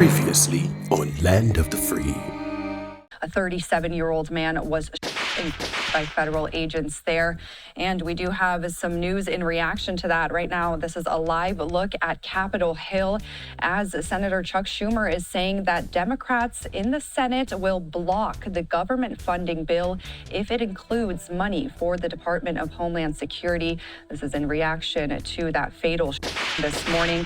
Previously on Land of the Free. A 37-year-old man was shot by federal agents there. And we do have some news in reaction to that. Right now, this is a live look at Capitol Hill as Senator Chuck Schumer is saying that Democrats in the Senate will block the government funding bill if it includes money for the Department of Homeland Security. This is in reaction to that fatal this morning.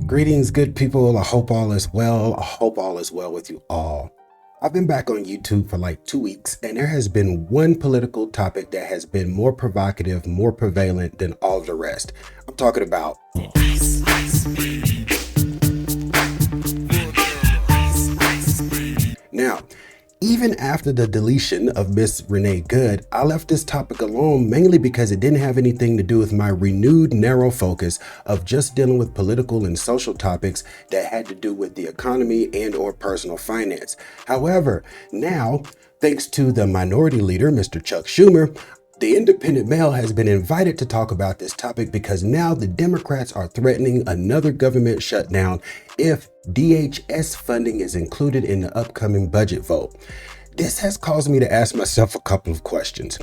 Greetings, good people. I hope all is well. I hope all is well with you all. I've been back on YouTube for like 2 weeks, and there has been one political topic that has been more provocative, more prevalent than all of the rest. I'm talking about ICE. Now, even after the deletion of Miss Renée Good, I left this topic alone mainly because it didn't have anything to do with my renewed narrow focus of just dealing with political and social topics that had to do with the economy and or personal finance. However, now, thanks to the minority leader, Mr. Chuck Schumer, the independent male has been invited to talk about this topic because now the Democrats are threatening another government shutdown if DHS funding is included in the upcoming budget vote. This has caused me to ask myself a couple of questions.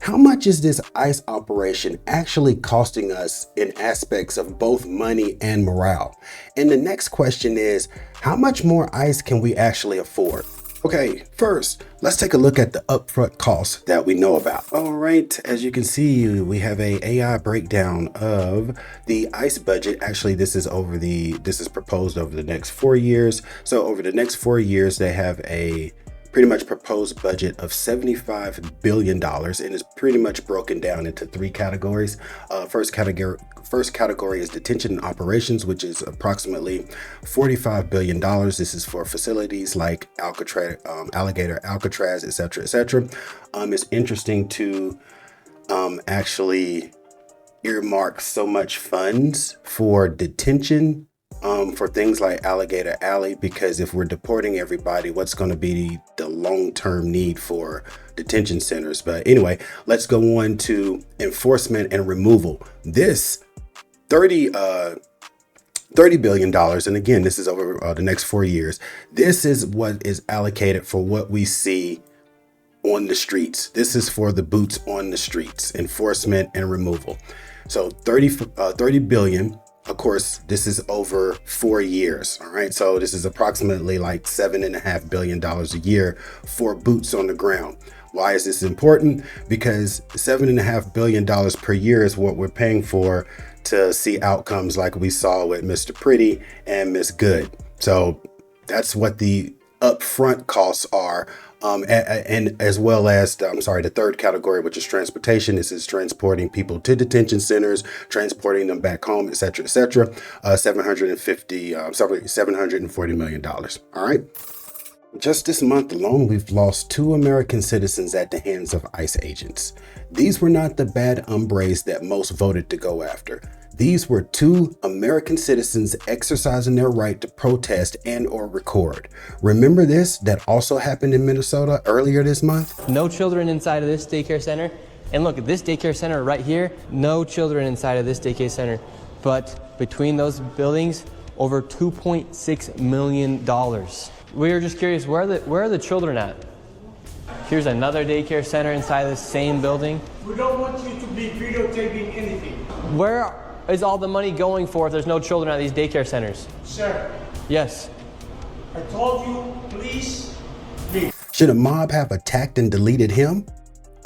How much is this ICE operation actually costing us in aspects of both money and morale? And the next question is, how much more ICE can we actually afford? Okay, first, let's take a look at the upfront costs that we know about. All right, as you can see, we have a AI breakdown of the ICE budget. Actually, this is proposed over the next 4 years. So over the next 4 years, they have a pretty much proposed budget of $75 billion, and it's pretty much broken down into 3 categories. First category is detention and operations, which is approximately $45 billion. This is for facilities like Alcatraz, Alligator, Alcatraz, etc., etc. It's interesting to actually earmark so much funds for detention for things like Alligator Alley, because if we're deporting everybody, what's going to be the long-term need for detention centers? But anyway, let's go on to enforcement and removal. This $30 billion, and again, this is over the next 4 years. This is what is allocated for what we see on the streets. This is for the boots on the streets, enforcement and removal. So 30 billion. Of course, this is over 4 years. All right. So this is approximately like $7.5 billion a year for boots on the ground. Why is this important? Because $7.5 billion per year is what we're paying for to see outcomes like we saw with Mr. Pretti and Miss Good. So that's what the upfront costs are. And as well as, the third category, which is transportation. This is transporting people to detention centers, transporting them back home, et cetera, $740 million. All right. Just this month alone, we've lost 2 American citizens at the hands of ICE agents. These were not the bad hombres that most voted to go after. These were 2 American citizens exercising their right to protest and or record. Remember this? That also happened in Minnesota earlier this month. No children inside of this daycare center. And look at this daycare center right here. No children inside of this daycare center. But between those buildings, over $2.6 million. We were just curious, where are the children at? Here's another daycare center inside this same building. We don't want you to be videotaping anything. Where is all the money going for if there's no children at these daycare centers? Sir. Yes. I told you, please leave. Should a mob have attacked and deleted him?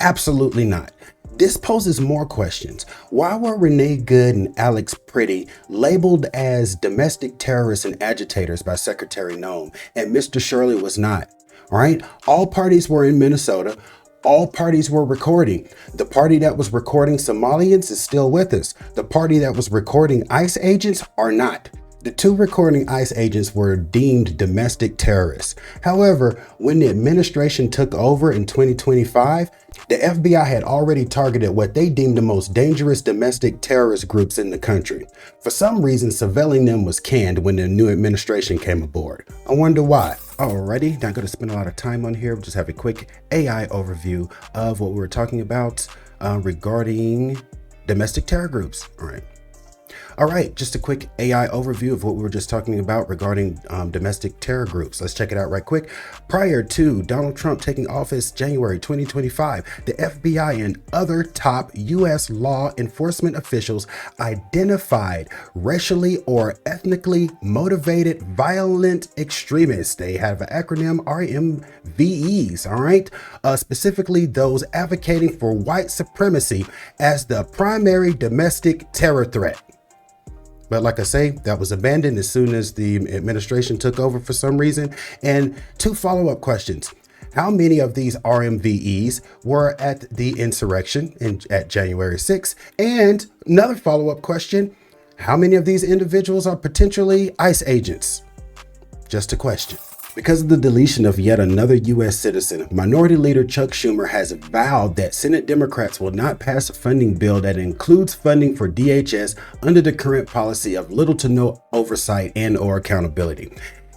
Absolutely not. This poses more questions. Why were Renée Good and Alex Pretti labeled as domestic terrorists and agitators by Secretary Noem, and Mr. Shirley was not? All right. All parties were in Minnesota. All parties were recording. The party that was recording Somalians is still with us. The party that was recording ICE agents are not. The 2 recording ICE agents were deemed domestic terrorists. However, when the administration took over in 2025, the FBI had already targeted what they deemed the most dangerous domestic terrorist groups in the country. For some reason, surveilling them was canned when the new administration came aboard. I wonder why. Alrighty, not going to spend a lot of time on here. We'll just have a quick AI overview of what we were talking about regarding domestic terror groups. All right, just a quick AI overview of what we were just talking about regarding domestic terror groups. Let's check it out right quick. Prior to Donald Trump taking office January 2025, the FBI and other top U.S. law enforcement officials identified racially or ethnically motivated violent extremists. They have an acronym, RMVEs, all right? Specifically those advocating for white supremacy as the primary domestic terror threat. But like I say, that was abandoned as soon as the administration took over for some reason. And two follow-up questions. How many of these RMVEs were at the insurrection at January 6th? And another follow-up question, how many of these individuals are potentially ICE agents? Just a question. Because of the deletion of yet another U.S. citizen, Minority Leader Chuck Schumer has vowed that Senate Democrats will not pass a funding bill that includes funding for DHS under the current policy of little to no oversight and or accountability.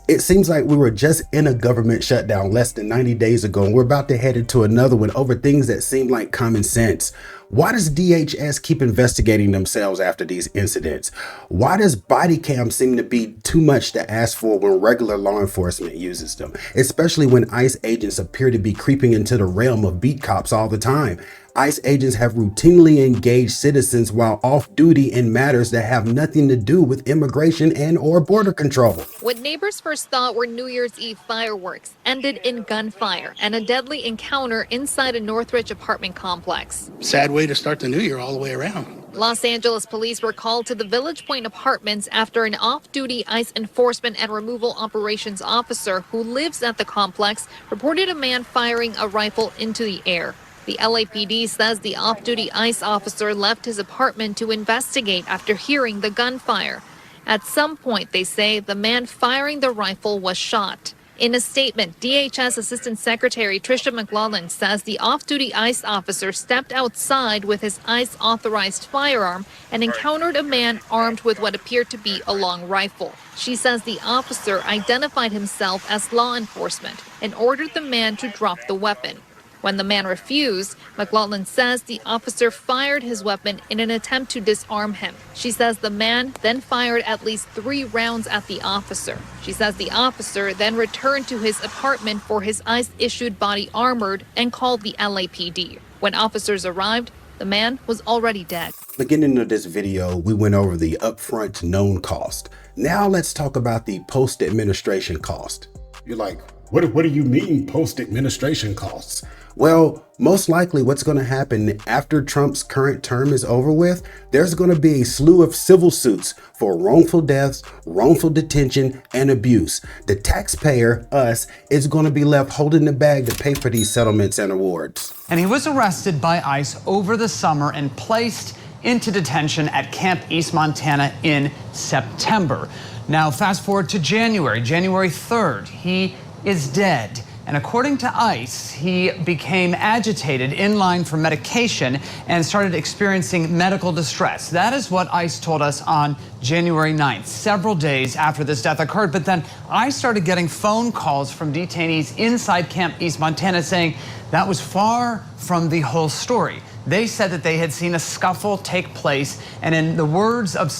It seems like we were just in a government shutdown less than 90 days ago, and we're about to head into another one over things that seem like common sense. Why does DHS keep investigating themselves after these incidents? Why does body cam seem to be too much to ask for when regular law enforcement uses them, especially when ICE agents appear to be creeping into the realm of beat cops all the time? ICE agents have routinely engaged citizens while off duty in matters that have nothing to do with immigration and or border control. What neighbors first thought were New Year's Eve fireworks ended in gunfire and a deadly encounter inside a Northridge apartment complex. Sad way to start the new year all the way around. Los Angeles police were called to the Village Point apartments after an off-duty ICE enforcement and removal operations officer who lives at the complex reported a man firing a rifle into the air. The LAPD says the off-duty ICE officer left his apartment to investigate after hearing the gunfire. At some point, they say the man firing the rifle was shot. In a statement, DHS Assistant Secretary Tricia McLaughlin says the off-duty ICE officer stepped outside with his ICE-authorized firearm and encountered a man armed with what appeared to be a long rifle. She says the officer identified himself as law enforcement and ordered the man to drop the weapon. When the man refused, McLaughlin says the officer fired his weapon in an attempt to disarm him. She says the man then fired at least 3 rounds at the officer. She says the officer then returned to his apartment for his ICE-issued body armored and called the LAPD. When officers arrived, the man was already dead. Beginning of this video, we went over the upfront known cost. Now let's talk about the post-administration cost. You're like, what do you mean post-administration costs? Well, most likely what's going to happen after Trump's current term is over with, there's going to be a slew of civil suits for wrongful deaths, wrongful detention, and abuse. The taxpayer, us, is going to be left holding the bag to pay for these settlements and awards. And he was arrested by ICE over the summer and placed into detention at Camp East Montana in September. Now, fast forward to January 3rd, he is dead. And according to ICE, he became agitated in line for medication and started experiencing medical distress. That is what ICE told us on January 9th, several days after this death occurred. But then ICE started getting phone calls from detainees inside Camp East Montana saying that was far from the whole story. They said that they had seen a scuffle take place, and in the words of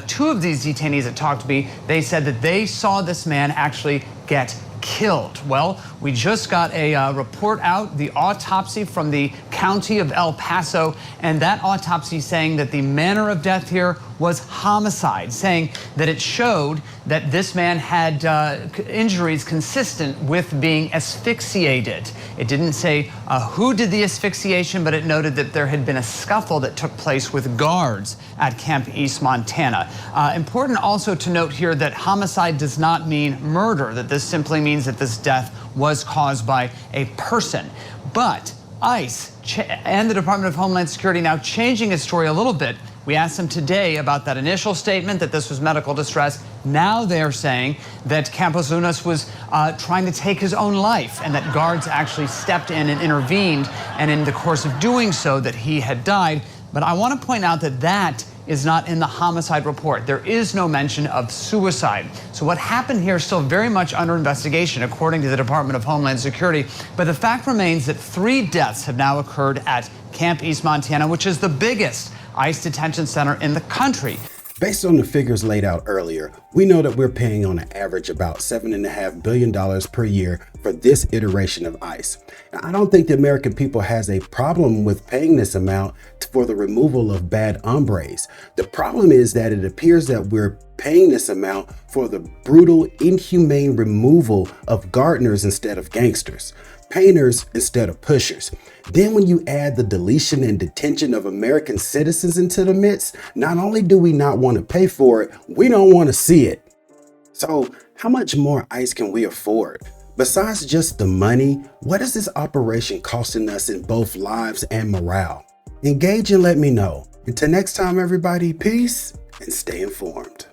2 of these detainees that talked to me, they said that they saw this man actually get killed. Well, we just got a report out, the autopsy from the county of El Paso, and that autopsy saying that the manner of death here was homicide, saying that it showed that this man had injuries consistent with being asphyxiated. It didn't say who did the asphyxiation, but it noted that there had been a scuffle that took place with guards at Camp East Montana. Important also to note here that homicide does not mean murder, that this simply means that this death was caused by a person. But ICE and the Department of Homeland Security now changing its story a little bit. We asked them today about that initial statement that this was medical distress. Now they're saying that Campos Lunas was trying to take his own life and that guards actually stepped in and intervened, and in the course of doing so that he had died. But I want to point out that that is not in the homicide report. There is no mention of suicide. So what happened here is still very much under investigation, according to the Department of Homeland Security. But the fact remains that 3 deaths have now occurred at Camp East Montana, which is the biggest ICE detention center in the country. Based on the figures laid out earlier, we know that we're paying on an average about $7.5 billion per year for this iteration of ICE. Now, I don't think the American people has a problem with paying this amount for the removal of bad hombres. The problem is that it appears that we're paying this amount for the brutal, inhumane removal of gardeners instead of gangsters, painters instead of pushers. Then when you add the deletion and detention of American citizens into the mix, not only do we not want to pay for it, we don't want to see it. So how much more ICE can we afford? Besides just the money, what is this operation costing us in both lives and morale? Engage and let me know. Until next time, everybody, peace and stay informed.